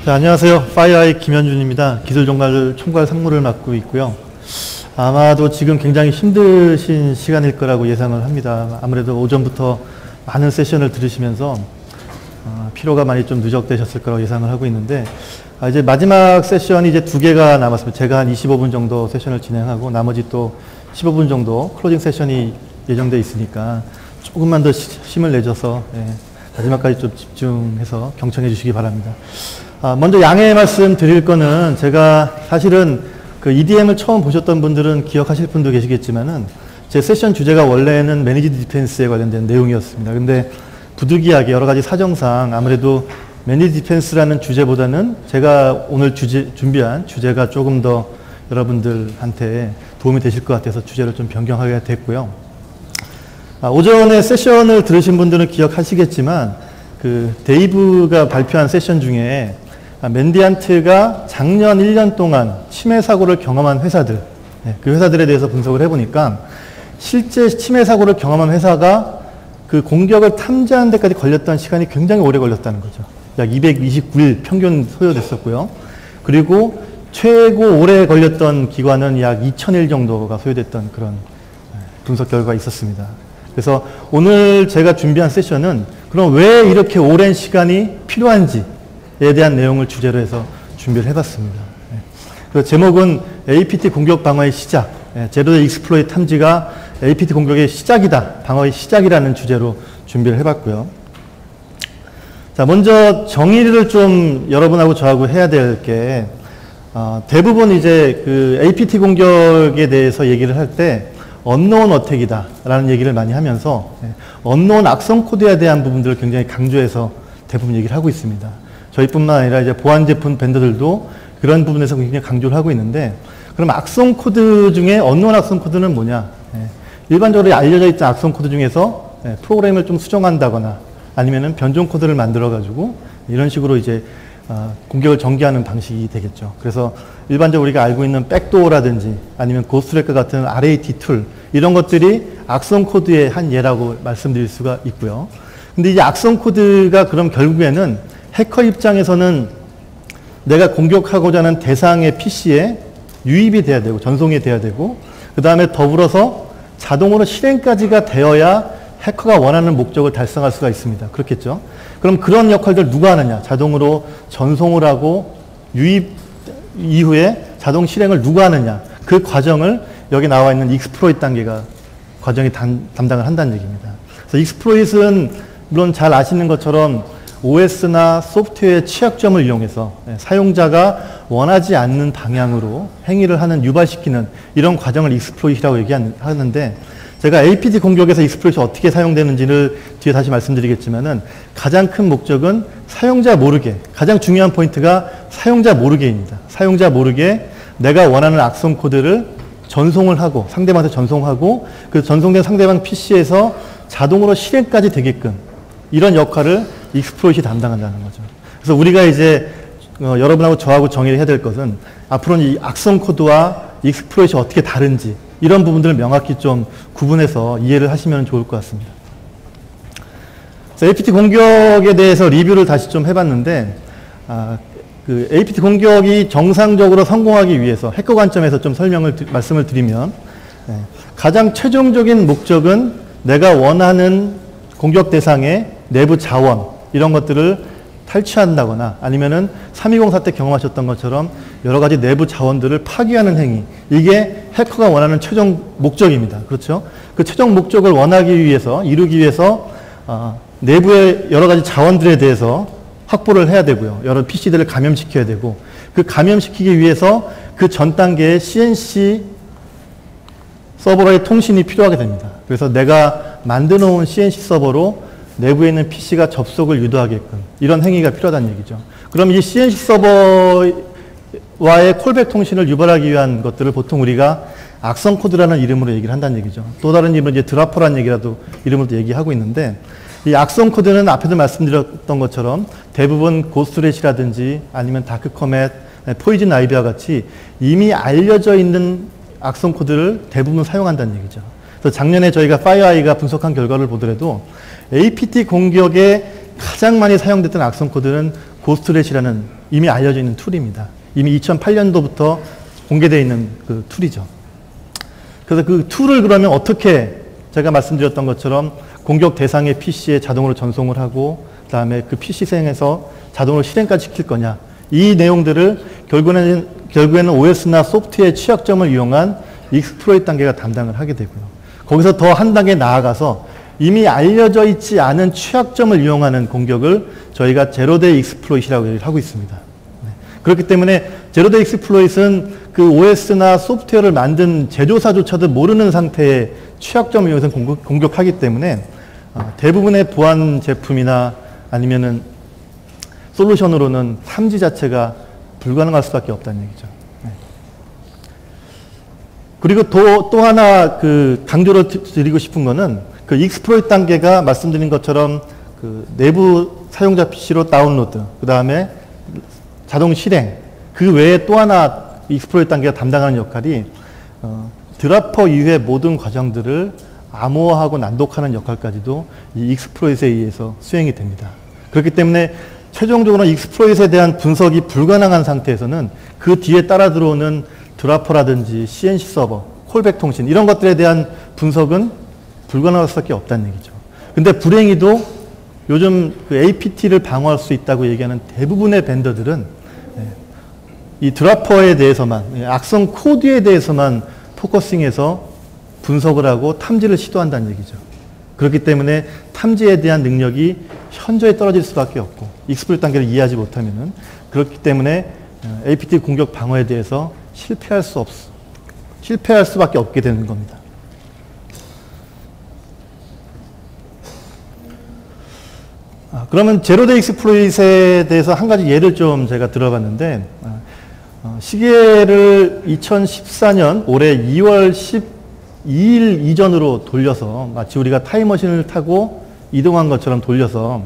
자, 안녕하세요. 파이어아이 김현준입니다. 기술종말 총괄 상무를 맡고 있고요. 아마도 지금 굉장히 힘드신 시간일 거라고 예상을 합니다. 아무래도 오전부터 많은 세션을 들으시면서 피로가 많이 좀 누적되셨을 거라고 예상을 하고 있는데, 이제 마지막 세션이 이제 2개가 남았습니다. 제가 한 25분 정도 세션을 진행하고 나머지 또 15분 정도 클로징 세션이 예정되어 있으니까 조금만 더 힘을 내줘서 마지막까지 좀 집중해서 경청해 주시기 바랍니다. 먼저 양해 말씀 드릴 거는, 제가 사실은 그 EDM을 처음 보셨던 분들은 기억하실 분도 계시겠지만은 제 세션 주제가 원래는 매니지드 디펜스에 관련된 내용이었습니다. 근데 부득이하게 여러 가지 사정상 아무래도 매니지드 디펜스라는 주제보다는 제가 오늘 준비한 주제가 조금 더 여러분들한테 도움이 되실 것 같아서 주제를 좀 변경하게 됐고요. 오전에 세션을 들으신 분들은 기억하시겠지만 그 데이브가 발표한 세션 중에 맨디안트가 작년 1년 동안 침해 사고를 경험한 회사들, 그 회사들에 대해서 분석을 해보니까 실제 침해 사고를 경험한 회사가 그 공격을 탐지하는 데까지 걸렸던 시간이 굉장히 오래 걸렸다는 거죠. 약 229일 평균 소요됐었고요. 그리고 최고 오래 걸렸던 기관은 약 2000일 정도가 소요됐던 그런 분석 결과가 있었습니다. 그래서 오늘 제가 준비한 세션은 그럼 왜 이렇게 오랜 시간이 필요한지에 대한 내용을 주제로 해서 준비를 해봤습니다. 그래서 제목은 APT 공격 방어의 시작, 제로 데이 익스플로이트 탐지가 APT 공격의 시작이다, 방어의 시작이라는 주제로 준비를 해봤고요. 자, 먼저 정의를 좀 여러분하고 저하고 해야 될 게, 대부분 이제 그 APT 공격에 대해서 얘기를 할 때 언노운 어택이다 라는 얘기를 많이 하면서 언노운 악성 코드에 대한 부분들을 굉장히 강조해서 대부분 얘기를 하고 있습니다. 저희뿐만 아니라 이제 보안 제품 벤더들도 그런 부분에서 굉장히 강조를 하고 있는데, 그럼 악성 코드 중에 언노운 악성 코드는 뭐냐? 일반적으로 알려져 있던 악성 코드 중에서 프로그램을 좀 수정한다거나 아니면은 변종 코드를 만들어 가지고 이런 식으로 이제 공격을 전개하는 방식이 되겠죠. 그래서 일반적으로 우리가 알고 있는 백도어라든지 아니면 고스트트랙과 같은 RAT 툴, 이런 것들이 악성 코드의 한 예라고 말씀드릴 수가 있고요. 근데 이제 악성 코드가 그럼 결국에는 해커 입장에서는 내가 공격하고자 하는 대상의 PC에 유입이 돼야 되고 전송이 돼야 되고, 그 다음에 더불어서 자동으로 실행까지가 되어야 해커가 원하는 목적을 달성할 수가 있습니다. 그렇겠죠? 그럼 그런 역할들 누가 하느냐? 자동으로 전송을 하고 유입 이후에 자동 실행을 누가 하느냐? 그 과정을 여기 나와 있는 익스플로이트 단계가 과정이 담당을 한다는 얘기입니다. 그래서 익스플로이트는 물론 잘 아시는 것처럼 OS나 소프트웨어의 취약점을 이용해서 사용자가 원하지 않는 방향으로 행위를 하는, 유발시키는 이런 과정을 익스플로이트라고 얘기하는데, 제가 APT 공격에서 익스플로이트 어떻게 사용되는지를 뒤에 다시 말씀드리겠지만은 가장 큰 목적은 사용자 모르게, 가장 중요한 포인트가 사용자 모르게입니다. 사용자 모르게 내가 원하는 악성 코드를 전송을 하고 상대방한테 전송하고 그 전송된 상대방 PC에서 자동으로 실행까지 되게끔, 이런 역할을 익스플로이트이 담당한다는 거죠. 그래서 우리가 이제 여러분하고 저하고 정의를 해야 될 것은 앞으로는 이 악성 코드와 익스플로이트이 어떻게 다른지, 이런 부분들을 명확히 좀 구분해서 이해를 하시면 좋을 것 같습니다. APT 공격에 대해서 리뷰를 다시 좀 해봤는데, 그 APT 공격이 정상적으로 성공하기 위해서 해커 관점에서 좀 말씀을 드리면, 가장 최종적인 목적은 내가 원하는 공격 대상의 내부 자원, 이런 것들을 탈취한다거나 아니면은 3.20 사태 경험하셨던 것처럼 여러 가지 내부 자원들을 파괴하는 행위, 이게 해커가 원하는 최종 목적입니다. 그렇죠? 그 최종 목적을 이루기 위해서 내부의 여러 가지 자원들에 대해서 확보를 해야 되고요. 여러 PC들을 감염시켜야 되고, 그 감염시키기 위해서 그 전 단계의 CNC 서버로의 통신이 필요하게 됩니다. 그래서 내가 만들어 놓은 CNC 서버로 내부에 있는 PC가 접속을 유도하게끔 이런 행위가 필요하다는 얘기죠. 그럼 이 CNC 서버와의 콜백 통신을 유발하기 위한 것들을 보통 우리가 악성 코드라는 이름으로 얘기를 한다는 얘기죠. 또 다른 이름은 이제 드라퍼라는 얘기라도 이름으로도 얘기하고 있는데, 이 악성 코드는 앞에도 말씀드렸던 것처럼 대부분 고스트렛이라든지 아니면 다크커멧, 포이즌 아이비와 같이 이미 알려져 있는 악성 코드를 대부분 사용한다는 얘기죠. 그래서 작년에 저희가 파이어아이가 분석한 결과를 보더라도 APT 공격에 가장 많이 사용됐던 악성 코드는 고스트렛이라는 이미 알려져 있는 툴입니다. 이미 2008년도부터 공개되어 있는 그 툴이죠. 그래서 그 툴을 그러면 어떻게 제가 말씀드렸던 것처럼 공격 대상의 PC에 자동으로 전송을 하고 그다음에 그 PC 생에서 자동으로 실행까지 시킬 거냐. 이 내용들을 결국에는 OS나 소프트웨어의 취약점을 이용한 익스플로이트 단계가 담당을 하게 되고요. 거기서 더 한 단계 나아가서 이미 알려져 있지 않은 취약점을 이용하는 공격을 저희가 제로데이 익스플로이트라고 얘기를 하고 있습니다. 그렇기 때문에 제로데이 익스플로이트는 그 OS나 소프트웨어를 만든 제조사조차도 모르는 상태의 취약점을 이용해서 공격하기 때문에 대부분의 보안 제품이나 아니면은 솔루션으로는 탐지 자체가 불가능할 수밖에 없다는 얘기죠. 그리고 또 하나 그 강조를 드리고 싶은 거는 그 익스플로이트 단계가 말씀드린 것처럼 그 내부 사용자 PC로 다운로드, 그 다음에 자동 실행, 그 외에 또 하나 익스플로이트 단계가 담당하는 역할이 드라퍼 이후의 모든 과정들을 암호화하고 난독하는 역할까지도 이 익스플로이트에 의해서 수행이 됩니다. 그렇기 때문에 최종적으로 익스플로이트에 대한 분석이 불가능한 상태에서는 그 뒤에 따라 들어오는 드라퍼라든지 CNC 서버, 콜백 통신 이런 것들에 대한 분석은 불가능할 수밖에 없다는 얘기죠. 근데 불행히도 요즘 그 APT를 방어할 수 있다고 얘기하는 대부분의 벤더들은 이 드라퍼에 대해서만, 악성 코드에 대해서만 포커싱해서 분석을 하고 탐지를 시도한다는 얘기죠. 그렇기 때문에 탐지에 대한 능력이 현저히 떨어질 수밖에 없고 익스플로이트 단계를 이해하지 못하면은 그렇기 때문에 APT 공격 방어에 대해서 실패할 수밖에 없게 되는 겁니다. 그러면 제로데이 익스플로이트에 대해서 한 가지 예를 좀 제가 들어봤는데 시계를 2014년 올해 2월 12일 이전으로 돌려서 마치 우리가 타임머신을 타고 이동한 것처럼 돌려서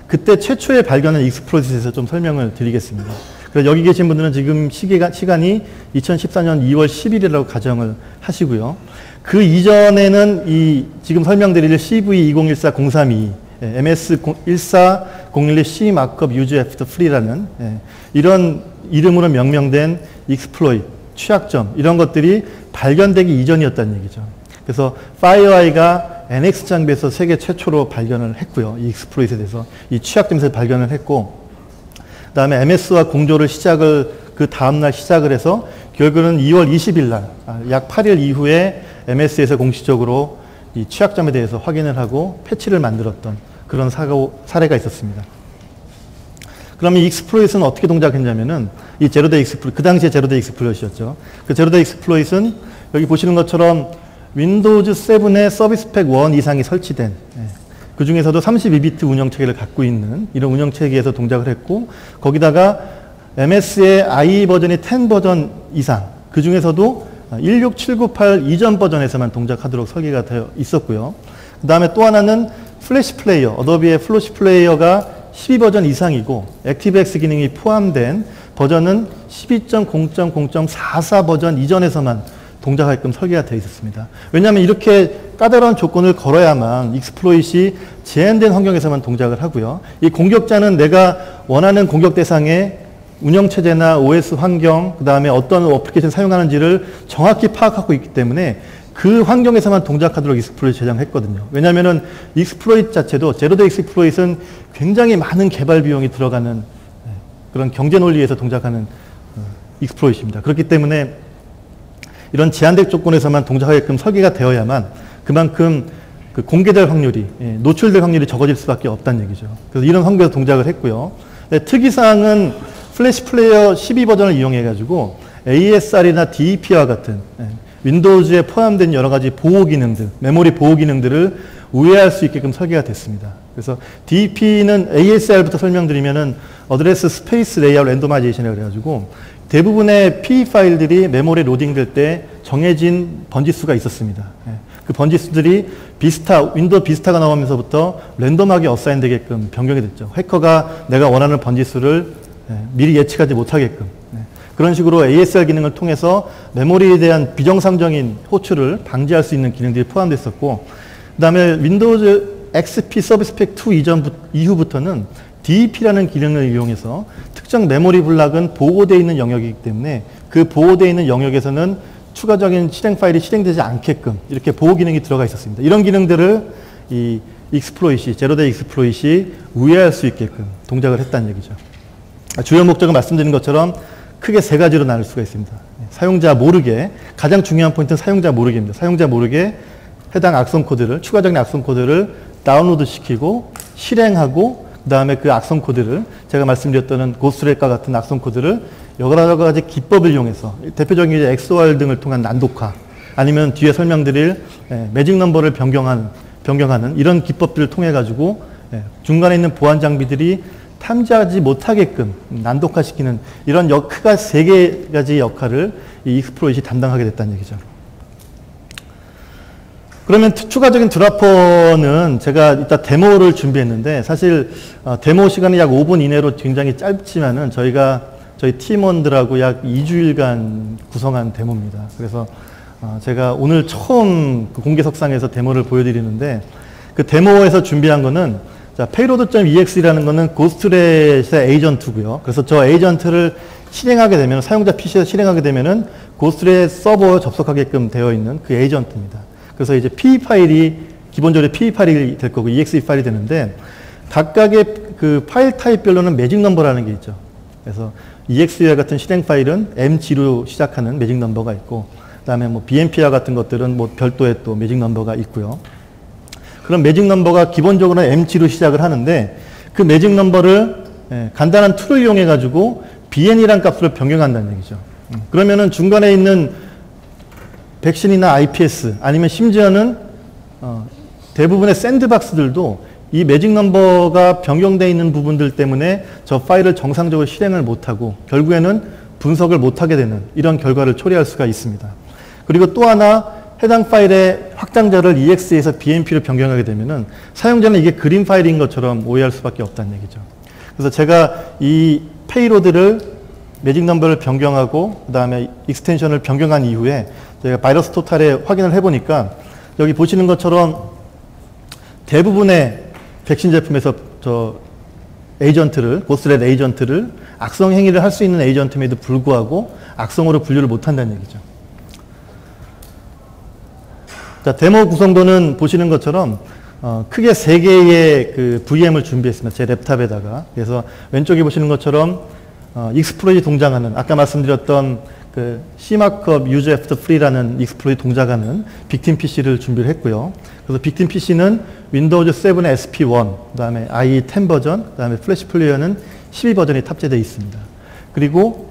그때 최초에 발견한 익스플로이트에 대해서 좀 설명을 드리겠습니다. 그래서 여기 계신 분들은 지금 시간이 2014년 2월 10일이라고 가정을 하시고요. 그 이전에는 이 지금 설명드릴 CV2014-032 MS1401C 마크업 유즈 애프터 프리라는 이런 이름으로 명명된 익스플로이트, 취약점 이런 것들이 발견되기 이전이었다는 얘기죠. 그래서 파이어아이가 NX 장비에서 세계 최초로 발견을 했고요. 이 익스플로이트에 대해서 이 취약점에서 발견을 했고 그 다음에 MS와 공조를 그 다음날 시작을 해서 결국은 2월 20일 날 약 8일 이후에 MS에서 공식적으로 이 취약점에 대해서 확인을 하고 패치를 만들었던 그런 사례가 있었습니다. 그러면 이 익스플로이트는 어떻게 동작했냐면은 이 제로데이 익스플로이트, 그 당시에 제로데이 익스플로이트였죠. 그 제로데이 익스플로이트는 여기 보시는 것처럼 윈도우즈 7에 서비스 팩 1 이상이 설치된 그 중에서도 32비트 운영체계를 갖고 있는 이런 운영체계에서 동작을 했고 거기다가 MS의 IE 버전이 10 버전 이상 그 중에서도 16798 이전 버전에서만 동작하도록 설계가 되어 있었고요. 그 다음에 또 하나는 플래시 플레이어, 어도비의 플래시 플레이어가 12버전 이상이고 액티브엑스 기능이 포함된 버전은 12.0.0.44 버전 이전에서만 동작하게끔 설계가 되어 있었습니다. 왜냐하면 이렇게 까다로운 조건을 걸어야만 익스플로이트이 제한된 환경에서만 동작을 하고요. 이 공격자는 내가 원하는 공격 대상의 운영체제나 OS 환경, 그 다음에 어떤 어플리케이션 사용하는지를 정확히 파악하고 있기 때문에 그 환경에서만 동작하도록 익스플로이트 제작했거든요. 왜냐하면 익스플로이트 자체도 제로데이 익스플로이트는 굉장히 많은 개발 비용이 들어가는 그런 경제 논리에서 동작하는 익스플로이트입니다. 그렇기 때문에 이런 제한된 조건에서만 동작하게끔 설계가 되어야만 그만큼 그 공개될 확률이, 노출될 확률이 적어질 수밖에 없다는 얘기죠. 그래서 이런 환경에서 동작을 했고요. 특이사항은 플래시 플레이어 12버전을 이용해가지고 ASR이나 DEP와 같은 윈도우즈에 포함된 여러 가지 보호 기능들, 메모리 보호 기능들을 우회할 수 있게끔 설계가 됐습니다. 그래서 DEP는 ASR부터 설명드리면은 어드레스 스페이스 레이아웃 랜도마이제이션이라고 그래가지고 대부분의 PE 파일들이 메모리에 로딩될 때 정해진 번지수가 있었습니다. 그 번지수들이 윈도우 비스타가 나오면서부터 랜덤하게 어사인 되게끔 변경이 됐죠. 해커가 내가 원하는 번지수를 미리 예측하지 못하게끔. 그런 식으로 ASR 기능을 통해서 메모리에 대한 비정상적인 호출을 방지할 수 있는 기능들이 포함됐었고, 그 다음에 윈도우즈 XP 서비스팩 2 이후부터는 DEP라는 기능을 이용해서 특정 메모리 블락은 보호되어 있는 영역이기 때문에 그 보호되어 있는 영역에서는 추가적인 실행 파일이 실행되지 않게끔 이렇게 보호 기능이 들어가 있었습니다. 이런 기능들을 이 익스플로잇이, 제로데이 익스플로잇이 우회할 수 있게끔 동작을 했다는 얘기죠. 주요 목적은 말씀드린 것처럼 크게 세 가지로 나눌 수가 있습니다. 사용자 모르게, 가장 중요한 포인트는 사용자 모르게입니다. 사용자 모르게 해당 악성 코드를, 추가적인 악성 코드를 다운로드 시키고 실행하고 그 다음에 그 악성 코드를 제가 말씀드렸던 고스트랙과 같은 악성 코드를 여러 가지 기법을 이용해서 대표적인 이제 XOR 등을 통한 난독화 아니면 뒤에 설명드릴 매직 넘버를 변경하는 이런 기법들을 통해 가지고 중간에 있는 보안 장비들이 탐지하지 못하게끔 난독화시키는 이런 크가 세 가지 역할을 이 익스플로잇이 담당하게 됐다는 얘기죠. 그러면 추가적인 드라퍼는 제가 이따 데모를 준비했는데 사실 데모 시간이 약 5분 이내로 굉장히 짧지만은 저희 팀원들하고 약 2주일간 구성한 데모입니다. 그래서 제가 오늘 처음 그 공개석상에서 데모를 보여드리는데 그 데모에서 준비한 거는 payload.exe라는 거는 고스트렛의 에이전트고요. 그래서 저 에이전트를 실행하게 되면 사용자 PC에서 실행하게 되면은 고스트렛 서버에 접속하게끔 되어 있는 그 에이전트입니다. 그래서 이제 PE 파일이 기본적으로 PE 파일이 될 거고 EXE 파일이 되는데 각각의 그 파일 타입별로는 매직 넘버라는 게 있죠. 그래서 EXE와 같은 실행 파일은 MG로 시작하는 매직 넘버가 있고 그다음에 뭐 BMP와 같은 것들은 뭐 별도의 또 매직 넘버가 있고요. 그럼 매직 넘버가 기본적으로는 MG로 시작을 하는데 그 매직 넘버를 간단한 툴을 이용해 가지고 BN이라는 값으로 변경한다는 얘기죠. 그러면은 중간에 있는 백신이나 IPS 아니면 심지어는 대부분의 샌드박스들도 이 매직 넘버가 변경되어 있는 부분들 때문에 저 파일을 정상적으로 실행을 못하고 결국에는 분석을 못하게 되는 이런 결과를 초래할 수가 있습니다. 그리고 또 하나 해당 파일의 확장자를 EXE에서 BMP로 변경하게 되면은 사용자는 이게 그림 파일인 것처럼 오해할 수밖에 없다는 얘기죠. 그래서 제가 이 페이로드를 매직 넘버를 변경하고 그 다음에 익스텐션을 변경한 이후에 제가 바이러스 토탈에 확인을 해보니까 여기 보시는 것처럼 대부분의 백신 제품에서 저 에이전트를, 고스트렛 에이전트를 악성 행위를 할 수 있는 에이전트임에도 불구하고 악성으로 분류를 못한다는 얘기죠. 자, 데모 구성도는 보시는 것처럼 크게 3개의 그 VM을 준비했습니다. 제 랩탑에다가. 그래서 왼쪽에 보시는 것처럼 익스플로잇이 동작하는 아까 말씀드렸던 그 C마크업 Use After Free라는 익스플로잇 동작하는 빅팀 PC를 준비를 했고요. 그래서 빅팀 PC는 윈도우즈 7의 SP1, 그 다음에 IE10 버전, 그 다음에 플래시 플레이어는 12 버전이 탑재되어 있습니다. 그리고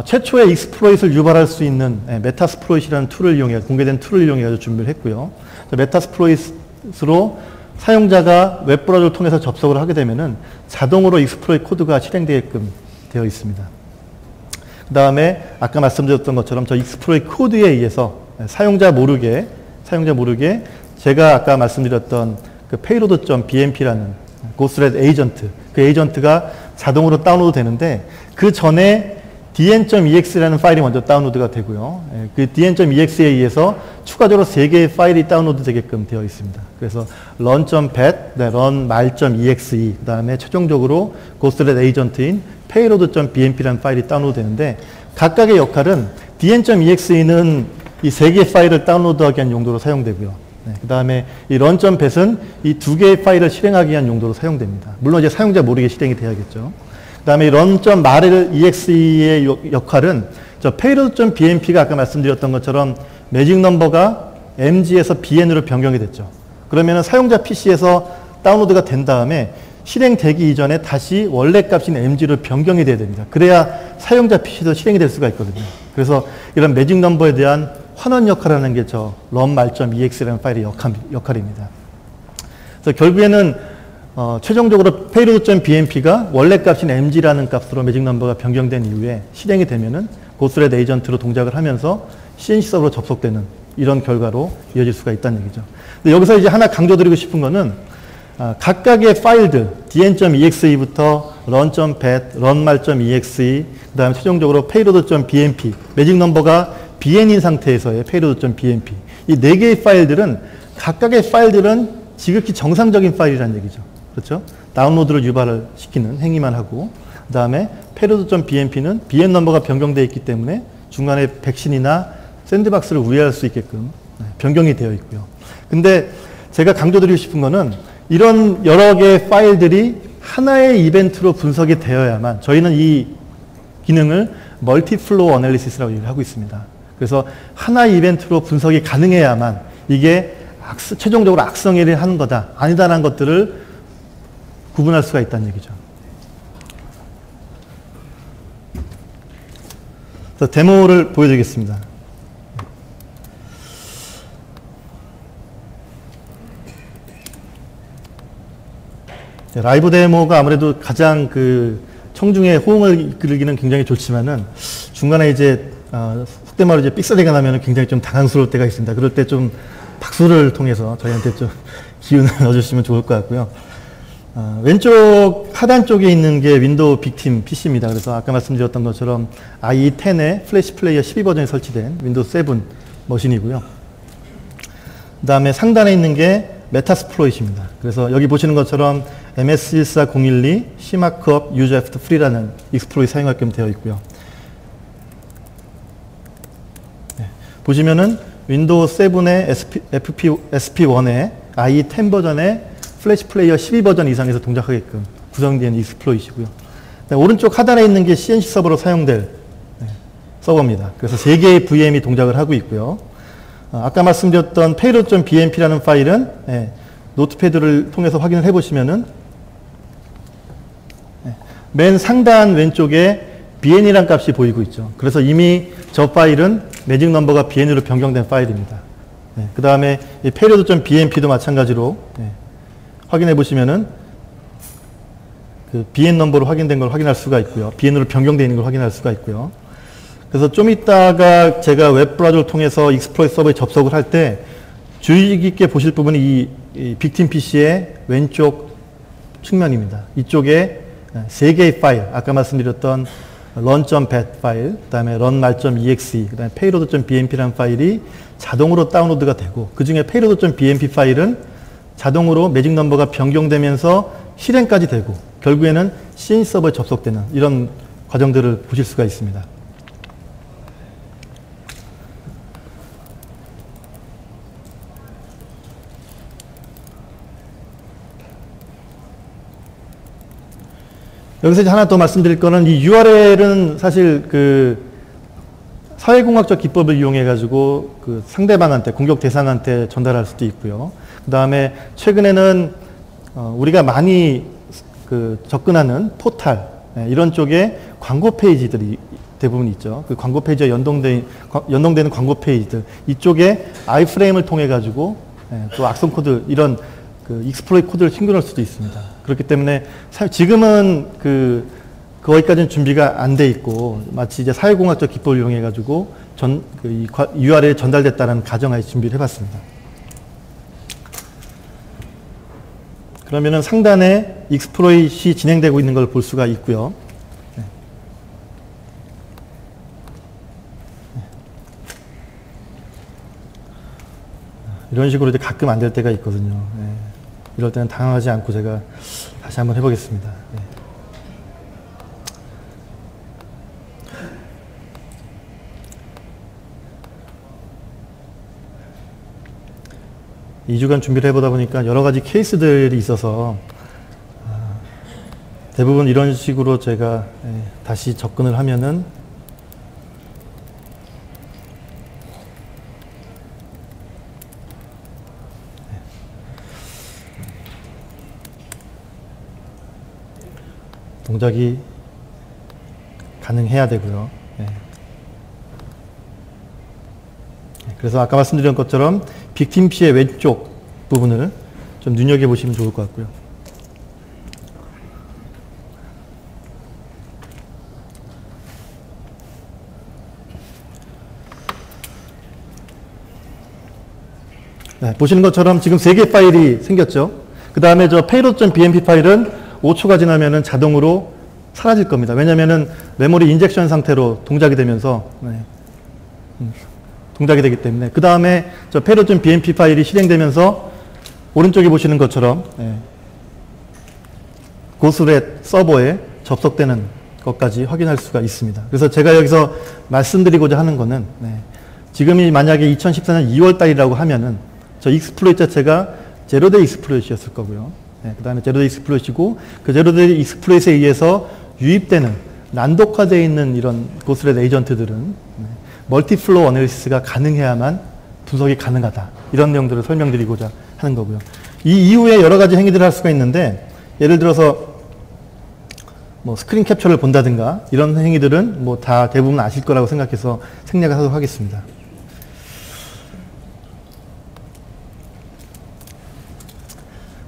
최초의 익스플로잇을 유발할 수 있는 메타스플로잇이라는 툴을 이용해 공개된 툴을 이용해 준비를 했고요. 메타스플로잇으로 사용자가 웹브라우저를 통해서 접속을 하게 되면은 자동으로 익스플로잇 코드가 실행되게끔 되어 있습니다. 그 다음에 아까 말씀드렸던 것처럼 저 익스플로잇 코드에 의해서 사용자 모르게 제가 아까 말씀드렸던 그 payload.bmp라는 고스트렛 에이전트, 그 에이전트가 자동으로 다운로드 되는데 그 전에 dn.exe라는 파일이 먼저 다운로드가 되고요. 그 dn.exe에 의해서 추가적으로 3개의 파일이 다운로드 되게끔 되어 있습니다. 그래서 run.bat, run-exe, 그 다음에 최종적으로 고스트렛 에이전트인 payload.bmp라는 파일이 다운로드 되는데 각각의 역할은 dn.exe는 이 3개의 파일을 다운로드하기 위한 용도로 사용되고요. 그 다음에 이 run.bat은 이 2개의 파일을 실행하기 위한 용도로 사용됩니다. 물론 이제 사용자 모르게 실행이 돼야겠죠. 그 다음에 run.exe의 역할은 저 payload.bmp가 아까 말씀드렸던 것처럼 매직 넘버가 MG에서 BN으로 변경이 됐죠. 그러면은 사용자 PC에서 다운로드가 된 다음에 실행되기 이전에 다시 원래 값인 MG로 변경이 돼야 됩니다. 그래야 사용자 PC도 실행이 될 수가 있거든요. 그래서 이런 매직 넘버에 대한 환원 역할을 하는 게 저 run-exe라는 파일의 역할입니다. 그래서 결국에는 최종적으로 payload.bmp가 원래 값인 mg라는 값으로 매직 넘버가 변경된 이후에 실행이 되면은 고스트렛 에이전트로 동작을 하면서 CNC 서버로 접속되는 이런 결과로 이어질 수가 있다는 얘기죠. 근데 여기서 이제 하나 강조드리고 싶은 거는 각각의 파일들 dn.exe부터 run.bat, run-exe, 그 다음에 최종적으로 payload.bmp, 매직 넘버가 BN인 상태에서의 payload.bmp 이 4개의 파일들은 각각의 파일들은 지극히 정상적인 파일이라는 얘기죠. 그렇죠? 다운로드를 유발을 시키는 행위만 하고, 그 다음에 payload.bmp는 bn 넘버가 변경되어 있기 때문에 중간에 백신이나 샌드박스를 우회할 수 있게끔 변경이 되어 있고요. 근데 제가 강조드리고 싶은 거는 이런 여러 개의 파일들이 하나의 이벤트로 분석이 되어야만, 저희는 이 기능을 멀티플로우 어널리시스라고 얘기를 하고 있습니다. 그래서 하나의 이벤트로 분석이 가능해야만 이게 최종적으로 악성행위를 하는 거다, 아니다라는 것들을 구분할 수가 있다는 얘기죠. 그래서 데모를 보여드리겠습니다. 라이브 데모가 아무래도 가장 그 청중의 호응을 이끌기는 굉장히 좋지만은 중간에 이제 속된 말로 이제 삑사리가 나면은 굉장히 좀 당황스러울 때가 있습니다. 그럴 때 좀 박수를 통해서 저희한테 좀 기운을 넣어주시면 좋을 것 같고요. 왼쪽 하단 쪽에 있는 게 윈도우 빅팀 PC입니다. 그래서 아까 말씀드렸던 것처럼 IE10에 플래시 플레이어 12 버전이 설치된 윈도우 7 머신이고요. 그 다음에 상단에 있는 게 메타스플로잇입니다. 그래서 여기 보시는 것처럼 MS14012 C마크업 유저 애프터 프리라는 익스플로잇 사용하게끔 되어 있고요. 네. 보시면은 윈도우 7의 SP1에 IE10 버전의 플래시 플레이어 12 버전 이상에서 동작하게끔 구성된 익스플로잇이고요. 네. 오른쪽 하단에 있는 게 CNC 서버로 사용될 서버입니다. 그래서 3개의 VM이 동작을 하고 있고요. 아까 말씀드렸던 payload.bmp라는 파일은 노트패드를 통해서 확인을 해보시면은 맨 상단 왼쪽에 bn이라는 값이 보이고 있죠. 그래서 이미 저 파일은 매직 넘버가 bn으로 변경된 파일입니다. 그 다음에 payload.bmp도 마찬가지로 확인해 보시면은 그 bn 넘버로 확인된 걸 확인할 수가 있고요. bn으로 변경되어 있는 걸 확인할 수가 있고요. 그래서 좀 이따가 제가 웹브라우저를 통해서 익스플로잇 서버에 접속을 할 때 주의 깊게 보실 부분이 이 빅팀 PC의 왼쪽 측면입니다. 이쪽에 3개의 파일, 아까 말씀드렸던 run.bat 파일, 그 다음에 run.exe, 그 다음에 payload.bmp라는 파일이 자동으로 다운로드가 되고, 그 중에 payload.bmp 파일은 자동으로 매직 넘버가 변경되면서 실행까지 되고, 결국에는 CNC 서버에 접속되는 이런 과정들을 보실 수가 있습니다. 여기서 이제 하나 더 말씀드릴 거는 이 URL은 사실 그 사회공학적 기법을 이용해 가지고 그 상대방한테, 공격 대상한테 전달할 수도 있고요. 그 다음에 최근에는 우리가 많이 그 접근하는 포탈, 이런 쪽에 광고 페이지들이 대부분 있죠. 그 광고 페이지와 연동되는 광고 페이지들, 이쪽에 아이프레임을 통해 가지고 또 악성 코드, 이런 그 익스플로잇 코드를 튕겨낼 수도 있습니다. 그렇기 때문에 지금은 거기까지는 준비가 안 돼 있고, 마치 이제 사회공학적 기법을 이용해 가지고 이 URL에 전달됐다는 가정하에 준비를 해봤습니다. 그러면은 상단에 익스플로잇이 진행되고 있는 걸 볼 수가 있고요. 이런 식으로 이제 가끔 안 될 때가 있거든요. 이럴 때는 당황하지 않고 제가 다시 한번 해보겠습니다. 네. 2주간 준비를 해보다 보니까 여러 가지 케이스들이 있어서 대부분 이런 식으로 제가 다시 접근을 하면은 동작이 가능해야 되고요. 그래서 아까 말씀드린 것처럼 빅팀 PC의 왼쪽 부분을 좀 눈여겨보시면 좋을 것 같고요. 보시는 것처럼 지금 3개 파일이 생겼죠. 그 다음에 저 payload.bmp 파일은 5초가 지나면은 자동으로 사라질 겁니다. 왜냐면은 메모리 인젝션 상태로 동작이 되면서 동작이 되기 때문에. 그 다음에 저 payload.bmp 파일이 실행되면서 오른쪽에 보시는 것처럼 고스렛 서버에 접속되는 것까지 확인할 수가 있습니다. 그래서 제가 여기서 말씀드리고자 하는 거는 지금이 만약에 2014년 2월 달이라고 하면은 저 익스플로이트 자체가 제로데이 익스플로이트였을 거고요. 그 다음에 제로데이 익스플로이트이고 그 제로데이 익스플로이트에 의해서 유입되는 난독화되어 있는 이런 고스렛 에이전트들은 멀티플로우 어널리시스가 가능해야만 분석이 가능하다. 이런 내용들을 설명드리고자 하는 거고요. 이 이후에 여러 가지 행위들을 할 수가 있는데 예를 들어서 뭐 스크린 캡처를 본다든가 이런 행위들은 뭐 다 대부분 아실 거라고 생각해서 생략을 하도록 하겠습니다.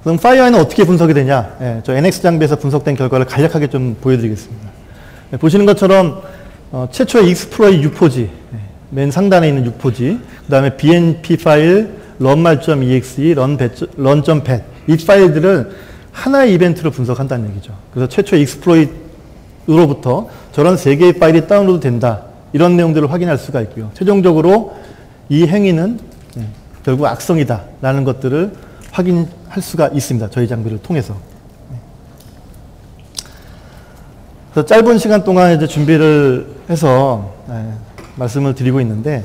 그럼 파이어에는 어떻게 분석이 되냐? 저 NX 장비에서 분석된 결과를 간략하게 좀 보여드리겠습니다. 보시는 것처럼 최초의 익스플로이 유포지, 맨 상단에 있는 유포지, 그 다음에 BNP 파일, run.mal.exe, run.bat 이 파일들을 하나의 이벤트로 분석한다는 얘기죠. 그래서 최초의 익스플로이트로부터 저런 3개의 파일이 다운로드 된다. 이런 내용들을 확인할 수가 있고요. 최종적으로 이 행위는 결국 악성이다. 라는 것들을 확인할 수가 있습니다. 저희 장비를 통해서. 그래서 짧은 시간 동안 이제 준비를 해서 말씀을 드리고 있는데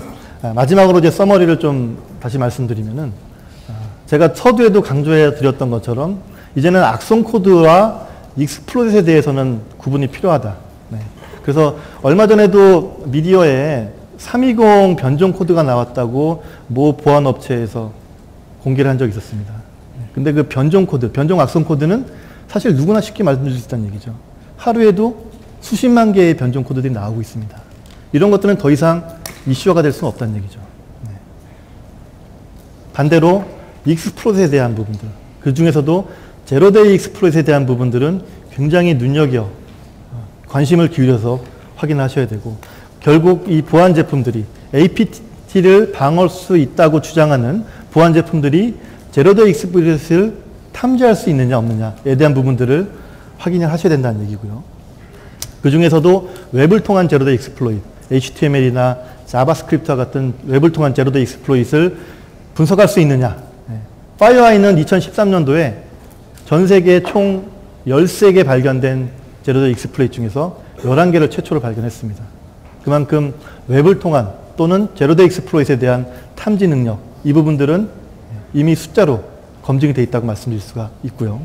마지막으로 이제 서머리를 좀 다시 말씀드리면은 제가 서두에도 강조해 드렸던 것처럼 이제는 악성 코드와 익스플로잇에 대해서는 구분이 필요하다. 그래서 얼마 전에도 미디어에 320 변종 코드가 나왔다고 모 보안 업체에서 공개를 한 적이 있었습니다. 근데 그 변종 코드, 변종 악성 코드는 사실 누구나 쉽게 만들 수 있다는 얘기죠. 하루에도 수십만 개의 변종 코드들이 나오고 있습니다. 이런 것들은 더 이상 이슈화가 될 수는 없다는 얘기죠. 반대로 익스플로잇에 대한 부분들, 그 중에서도 제로데이 익스플로잇에 대한 부분들은 굉장히 눈여겨 관심을 기울여서 확인하셔야 되고 결국 이 보안 제품들이 APT를 방어할 수 있다고 주장하는 보안 제품들이 제로데이 익스플로잇을 탐지할 수 있느냐 없느냐에 대한 부분들을 확인을 하셔야 된다는 얘기고요. 그 중에서도 웹을 통한 제로데이 익스플로잇, HTML이나 자바스크립트와 같은 웹을 통한 제로데이 익스플로잇을 분석할 수 있느냐. 파이어아이는 2013년도에 전 세계 총 13개 발견된 제로데이 익스플로잇 중에서 11개를 최초로 발견했습니다. 그만큼 웹을 통한 또는 제로데이 익스플로잇에 대한 탐지 능력, 이 부분들은 이미 숫자로 검증이 되어 있다고 말씀드릴 수가 있고요.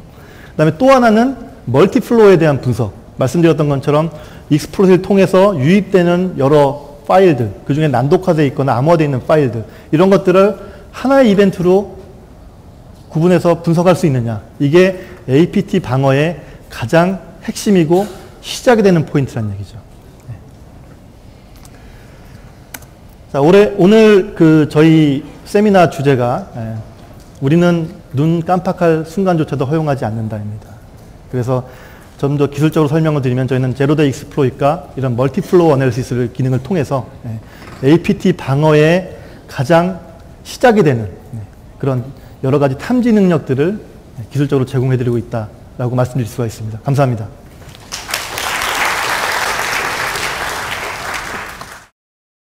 그 다음에 또 하나는 멀티플로우에 대한 분석. 말씀드렸던 것처럼 익스플로잇을 통해서 유입되는 여러 파일들, 그 중에 난독화되어 있거나 암호화되어 있는 파일들, 이런 것들을 하나의 이벤트로 구분해서 분석할 수 있느냐. 이게 APT 방어의 가장 핵심이고 시작이 되는 포인트란 얘기죠. 자, 오늘 저희 세미나 주제가 우리는 눈 깜빡할 순간조차도 허용하지 않는다입니다. 그래서 좀 더 기술적으로 설명을 드리면 저희는 제로데이 익스플로잇과 이런 멀티플로우 어널리시스를 기능을 통해서 APT 방어의 가장 시작이 되는 그런 여러 가지 탐지 능력들을 기술적으로 제공해드리고 있다라고 말씀드릴 수가 있습니다. 감사합니다.